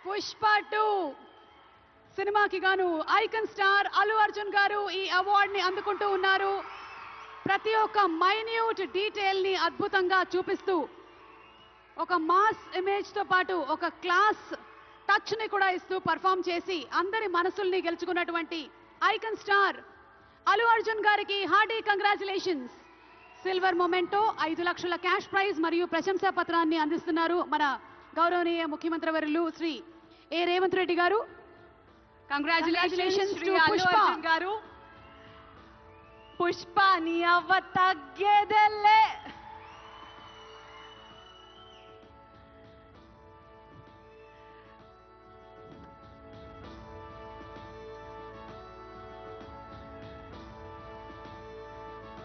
పుష్ప 2 సినిమాకి గాను icon star Allu Arjun గారు ఈ అవార్డ్ ని అందుకుంటూ ఉన్నారు. ప్రతి ఒక్క మైన్యూట్ డీటెయిల్ ని అద్భుతంగా చూపిస్తూ ఒక మాస్ ఇమేజ్ తో పాటు ఒక క్లాస్ టచ్ ని కూడా ఇస్తూ పర్ఫామ్ చేసి అందరి మనసుల్ని గెలుచుకున్నటువంటి ఐకాన్ స్టార్ అల్లు అర్జున్ గారికి హార్డీ కంగ్రాచులేషన్స్. సిల్వర్ మొమెంటో 5 లక్షల క్యాష్ ప్రైజ్ మరియు ప్రశంసా పత్రాన్ని అందిస్తున్నారు మన గౌరవనీయ ముఖ్యమంత్రి వర్యులు శ్రీ ఏ రేవంత్ రెడ్డి గారు. కంగ్రాచులేషన్స్ టు పుష్ప గారు. పుష్ప నీ అవ్వ తగ్గేదెల్లే.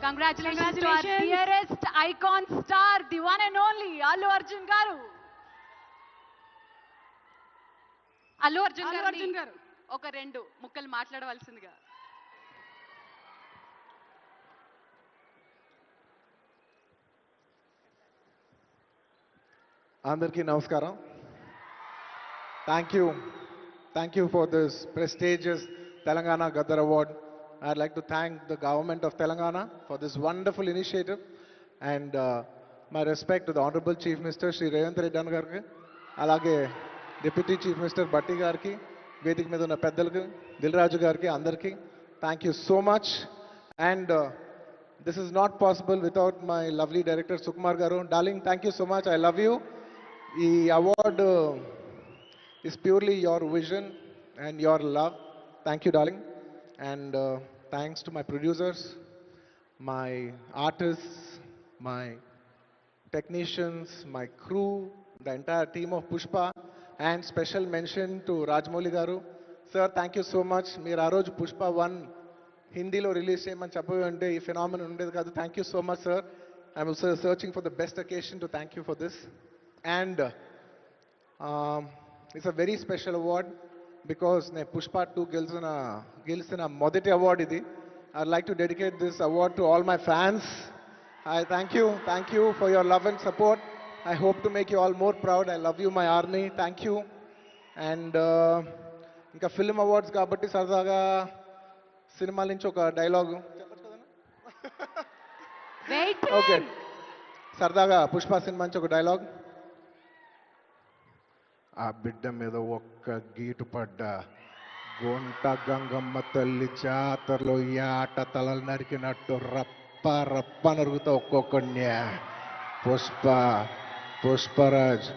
Congratulations to our dearest icon star, the one and only Allu Arjun garu. Allu Arjun గారు ఒక 2 ముక్కలు మాట్లాడవలసిందిగా. అందరికీ నమస్కారం. Thank you for this prestigious Telangana Gaddar Award. I'd like to thank the government of Telangana for this wonderful initiative, and my respect to the Honorable Chief Minister Shri Revanth Reddy Garki, alage Deputy Chief Minister Batti Garki, Vedik మీద ఉన్న పెద్దలకు, దిల్రాజు గారికి, అందరికీ thank you so much. And this is not possible without my lovely director Sukumar garu. Darling, thank you so much. I love you. ఈ award is purely your vision and your love. Thank you, darling. And thanks to my producers, my artists, my technicians, my crew, the entire team of Pushpa, and special mention to Rajamouli garu. Sir, thank you so much. Meer aa roju Pushpa 1 Hindi lo release cheyamani cheppavu ante ee phenomenon undedi kaadu. Thank you so much, sir. I'm also searching for the best occasion to thank you for this. And it's a very special award because ne Pushpa 2 గెలిచిన మొదటి award ఇది. I'd like to dedicate this award to all my fans. I thank you for your love and support. I hope to make you all more proud. I love you, my army. Thank you. And ఇంకా film awards కాబట్టి సరదాగా cinema నుంచి ఒక dialogue okay, సరదాగా Pushpa cinema నుంచి ఒక dialogue. ఆ బిడ్డ మీద ఒక్క గీటు పడ్డా గొంట గంగమ్మ తల్లి జాతరలో ఈ ఆట తలలు నరికినట్టు రప్ప రప్ప నరుగుతా ఒక్కొక్కడిని. పుష్పరాజ్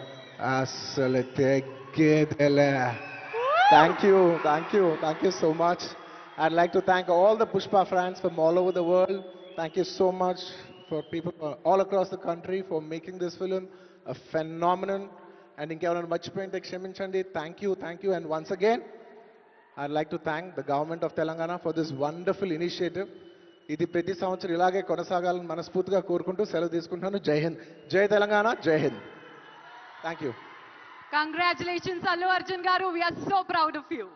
అసలు తెగ్గేదేలే. Thank you so much. I'd like to thank all the Pushpa fans from all over the world. Thank you so much for people all across the country for making this film a phenomenon. And ఇంకెవరైనా మర్చిపోయింటే క్షమించండి. Thank you. And once again, I'd like to thank the government of Telangana for this wonderful initiative. ఇది ప్రతి సంవత్సరం ఇలాగే కొనసాగాలని మనస్ఫూర్తిగా కోరుకుంటూ సెలవు తీసుకుంటున్నాను. జై హింద్, జై తెలంగాణ, జై Hind. Thank you. Congratulations, Allu Arjun garu. We are so proud of you.